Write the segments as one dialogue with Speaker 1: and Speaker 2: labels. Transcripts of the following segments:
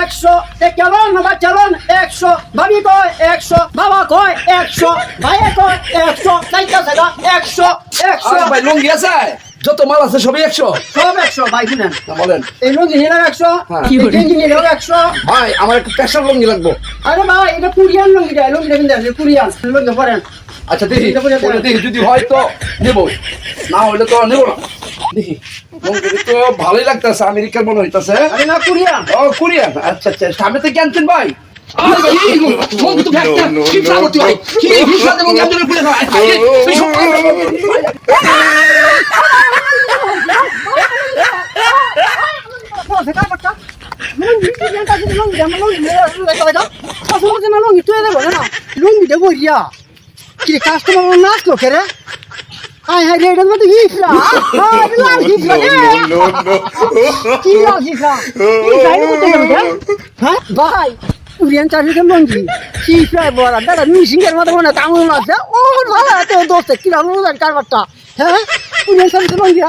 Speaker 1: 100 কেলন বাবা চালন 100 ভাবি কয় 100 বাবা কয় 100 ভাইয়ে কয় 100 চাইতা জায়গা 100 100
Speaker 2: ভাই লুঙ্গি আছে যত মাল আছে সবই 100
Speaker 1: সব 100 ভাই শুনেন
Speaker 2: বলেন
Speaker 1: এই লুঙ্গি নিলে 100
Speaker 2: কি
Speaker 1: এই গেঞ্জি নিলে 100
Speaker 2: ভাই আমার একটা স্পেশাল লুঙ্গি লাগবে
Speaker 1: আরে ভাই এটা কোরিয়ান লুঙ্গি বিন্দা কোরিয়ান লুঙ্গি পরেন
Speaker 2: আচ্ছা দেখি দেখি যদি হয় তো নেব না হলে তো নেব না দেখি লুঙ্গি তো ভালোই লাগতেছে আমেরিকার মনে হইতাছে
Speaker 1: আরে না কোরিয়ান
Speaker 2: ও কোরিয়ান আচ্ছা আচ্ছা সামনে থেকে আনছেন ভাই আরে ভাই এই লুঙ্গি তো ফ্যাক্টর কি প্রাগতি ভাই কি ভিসা দেব গাজরে পুরে ভাই
Speaker 1: কাস্টমার নাচলো খেরে হাই হাই রেড মতো হিসরা লাল হিসরা কি লাল হিসরা হ্যাঁ ভাই কোরিয়ান চাষিদের লঙ্গি হিসরা বড় দাদা মিশিংয়ের মতো মনে কামড় আছে ও ভালো আছে দোস্ত কি ভালো কারবারটা হ্যাঁ কোরিয়ান চাষিদের লঙ্গি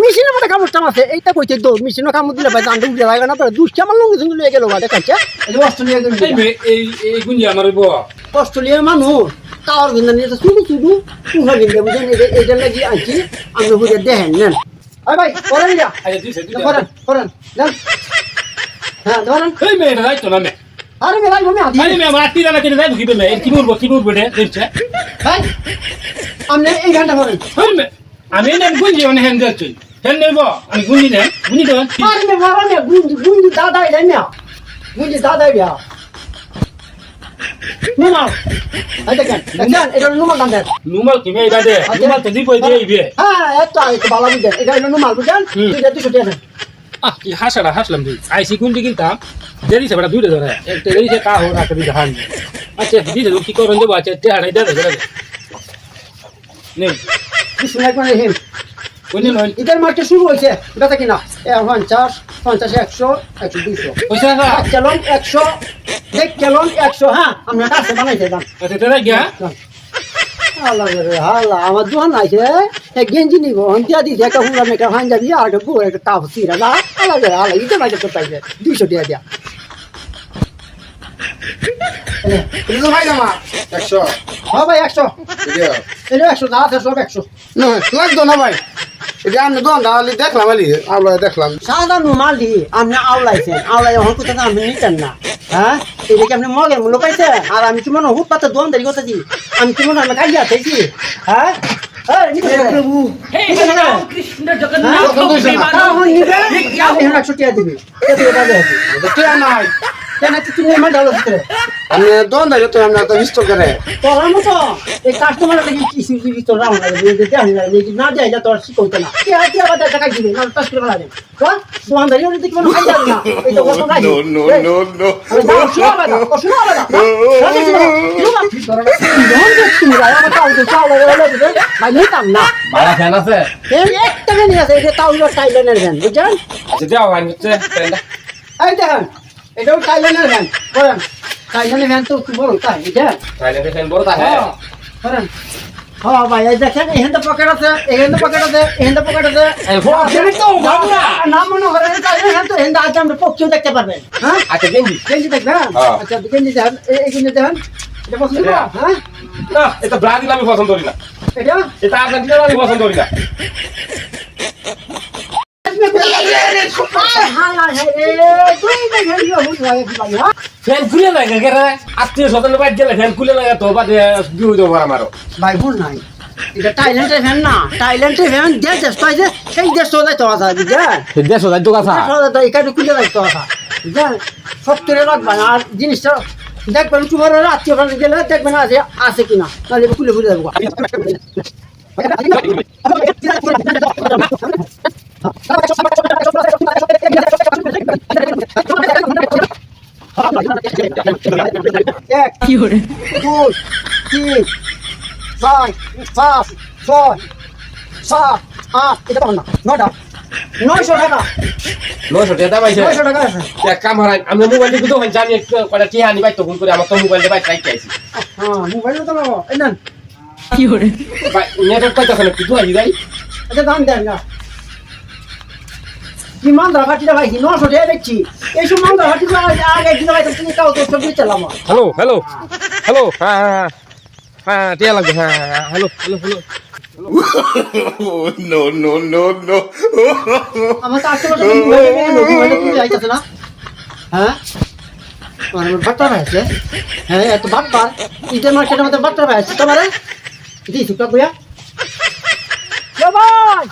Speaker 1: মেশিনের মতো কামড়টা আছে এইটা কইতে দো মেশিনও কামড় দিলে ভাই জানতে উঠে লাগে না তো দুষ্টি আমার লঙ্গি ঝুঁকি লয়ে গেল ভাই দেখাচ্ছে অস্ট্রেলিয়া
Speaker 3: এই গুঞ্জি আমার
Speaker 1: অস্ট্রেলিয়ার মানুষ কাওয়ার ভিন্ন নিয়ে শুধু শুধু পুহা ভিন্ন বুঝেন এইটা লাগি আনছি আমরা বুঝে দেখেন নেন ভাই করেন যা করেন করেন নেন হ্যাঁ ধরেন
Speaker 3: এই মেয়েটা যাইতো না মে
Speaker 1: আরে ভাই আমি আদি
Speaker 3: আরে মে আমার আত্মীয়রা না কিনে যাই ঢুকিবে মে কি বলবো রে দেখছে
Speaker 1: ভাই আপনি এই ঘন্টা করেন
Speaker 3: আমি না গুঞ্জি মানে হ্যান্ড যাচ্ছি হ্যান্ড নেব আমি গুঞ্জি দেন
Speaker 1: আরে মে বাবা মে গুঞ্জি দাদা এলাই না গুঞ্জি দাদা ইয়া নুমাল এই দেখেন দেখেন এটা নুমাল দাম দেন
Speaker 3: নুমাল কি মে এটা দে নুমাল তো দিবই দিয়ে ইবে
Speaker 1: হ্যাঁ এত ভালো বুঝেন এটা হলো নুমাল বুঝেন দুইটা 200 টাকা দেন
Speaker 3: কি হাসলাম তুই আইসি গুঞ্জি কিনতাম দেরিছে বড় দুইটা ধরে একটা দেরিছে কা হো রাখি ধান আচ্ছা দিছে কি করন দেব আচ্ছা টেহাড়াই দে নে
Speaker 1: কিছু নাই মানে হেম
Speaker 3: কোনে নয়
Speaker 1: ইটার মার্কেট শুরু হয়েছে এটা কিনা 50 50 100 100 200
Speaker 3: পয়সা না
Speaker 1: চলন 100 দেখ চলন 100 হ্যাঁ আমরা কাছে বানাইতে দাম
Speaker 3: আচ্ছা তেরা গিয়া
Speaker 1: আল্লাহ রে আল্লাহ আমার দোকান আছে এক গেঞ্জি নিব হন্তিয়া দিছে একটা হুলা মেটা হান যাবি আর একটা বড় একটা কাপ সিরা না আল্লাহ রে আল্লাহ ইটা মাইকে তো পাইছে 200 টাকা দিয়া
Speaker 2: এটা ভাই আমার 100
Speaker 1: হ্যাঁ ভাই 100
Speaker 2: এটা
Speaker 1: এটা 100 দাও সব 100
Speaker 2: না লাগতো না ভাই এটা আমি দোকান দাঁড়ালি দেখলাম আলি আমরা দেখলাম
Speaker 1: সাদা নুমালি আপনি আওলাইছেন আওলাই হন কোথা আপনি নিতেন না হ্যাঁ এটা কি আপনি মগের মূল্য পাইছেন আর আমি কি মনে হুট পাতা দোকান দাঁড়িয়ে কথা দিই আমি কি মনে আমি কাজিয়া থাকি হ্যাঁ প্রভু
Speaker 3: কৃষ্ণ জগন্নাথ
Speaker 1: ছুটিয়া দিবি
Speaker 2: নাই
Speaker 1: কেন তুমি আমার ডালো ভিতরে
Speaker 2: আমি দোকান দাঁড়িয়ে তো আমরা তো বিস্ত করে
Speaker 1: তোর মতো এই কাস্টমার লাগি কিছু কিছু তোর রাম লাগে না যাই যা তোর শিখতে না কে আজ আবার টাকা দিবি না পাস করে লাগে দোকান দাঁড়িয়ে যদি কোনো খাই যাবে না এই তো কত কাজ নো শোনা বাবা ভাই নিতাম না
Speaker 3: বালা ফ্যান আছে
Speaker 1: একটা নিয়ে আছে এটা তাও টাইলানের ভ্যান বুঝছেন
Speaker 3: আচ্ছা যাও আমি হচ্ছে ফ্যানটা
Speaker 1: এই দেখেন এটাও টাইলানের ভ্যান করেন টাইলানের ভ্যান তো একটু বড় তাই বুঝছেন
Speaker 3: তাইলে ফ্যান বড় থাকে
Speaker 1: করেন হ্যাঁ ভাই এই দেখেন এখানে পকেট আছে এখানে পকেট আছে এখানে পকেট আছে
Speaker 3: এই ফোন তো বাবুরা
Speaker 1: না মনে করেন টাইলার তো এখানে আজ আমরা পক্ষেও দেখতে পারবেন হ্যাঁ
Speaker 3: আচ্ছা গেঞ্জি
Speaker 1: গেঞ্জি দেখবেন আচ্ছা গেঞ্জি দেখেন এই গেঞ্জি দেখেন এটা পছন্দ করা হ্যাঁ
Speaker 3: না এটা ব্রাজিল আমি পছন্দ করি না
Speaker 1: এটা
Speaker 3: এটা আর্জেন্টিনা আমি পছন্দ করি না ফ্যান খুলে লাগে কে আত্মীয় স্বজন বাইর গেলে ফ্যান খুলে লাগে তো বাদে বিউ দেবো আমারও
Speaker 1: ভাই ভুল নাই এটা টাইল্যান্ডের ফ্যান না টাইল্যান্ডের ফ্যান দেশ দেশ তো সেই দেশ তো যাইতে আসা বুঝলেন
Speaker 3: দেড়শো যাই তো কথা
Speaker 1: এখানে খুলে যাইতে আসা বুঝলেন সত্তরে রাখবেন আর জিনিসটা দেখবেন তোমার আত্মীয় গেলে দেখবেন আছে কিনা তাহলে খুলে খুলে যাবো
Speaker 4: কি করে
Speaker 1: 2 3 4 5 6 7 8 এটা পাবো না 900 টাকা
Speaker 3: 900 টাকা পাইছে
Speaker 1: 900 টাকা আছে
Speaker 3: এক কাম হারাই আমি মোবাইল দিয়ে তো জানি একটু কয়টা টিয়া আনি ভাই তখন করে আমার তো মোবাইল দিয়ে ভাই ট্রাই চাইছি
Speaker 1: হ্যাঁ মোবাইল তো নাও এই নেন
Speaker 4: কি করে
Speaker 3: ভাই নেটওয়ার্ক পাইতাছ না কি তুই ভাই
Speaker 1: আচ্ছা দাম দেন না কি মান্দা ফাটিটা ভাইছি 900 টাকা বেচছি এইসব মান্দা ফাটি আগে দিন ভাই তুমি কাউ তো সব চালাম
Speaker 3: হ্যালো হ্যালো হ্যালো হ্যাঁ হ্যাঁ হ্যাঁ টিয়া লাগবে হ্যাঁ হ্যাঁ hello hello hello
Speaker 5: no, no, no, no.
Speaker 1: আমার তো আজকে তুমি যাইতেছে না হ্যাঁ আমার বাট্টা ভাইছে হ্যাঁ এত বাট্টার ঈদের মার্কেটের মধ্যে বাট্টা ভাইছে তোমারে দিছি কা বুয়া এ ভাই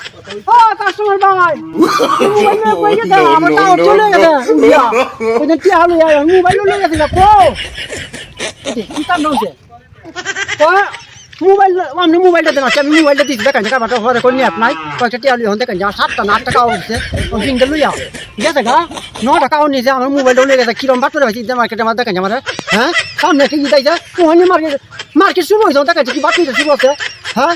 Speaker 1: ও কাস্টমার ভাই মোবাইল কই গেছে আমার তাও চলে গেছে ইয়া ওই যে টিয়া হলো মোবাইল লয়ে গেছে না কো কি কাম নছে ও মোবাইল আমি মোবাইলটা দেন আমি মোবাইলটা দিছি দেখেন কাবাটা পরে কোন নিয়ে আপনাই কয়টা টিয়া লিয়ে হন দেখেন যা 7টা 8 টাকা হচ্ছে ও সিঙ্গেল লইয়া গেছে গা 9 টাকা নিছে আমার মোবাইলটা লয়ে গেছে কিরম বাটরে হইছে ঈদের মার্কেটের মধ্যে দেখেন আমার হ্যাঁ সামনে কি যাইছে কোন মার্কেট শুরু হইছে দেখেন কি বাটরে শুরু হচ্ছে হ্যাঁ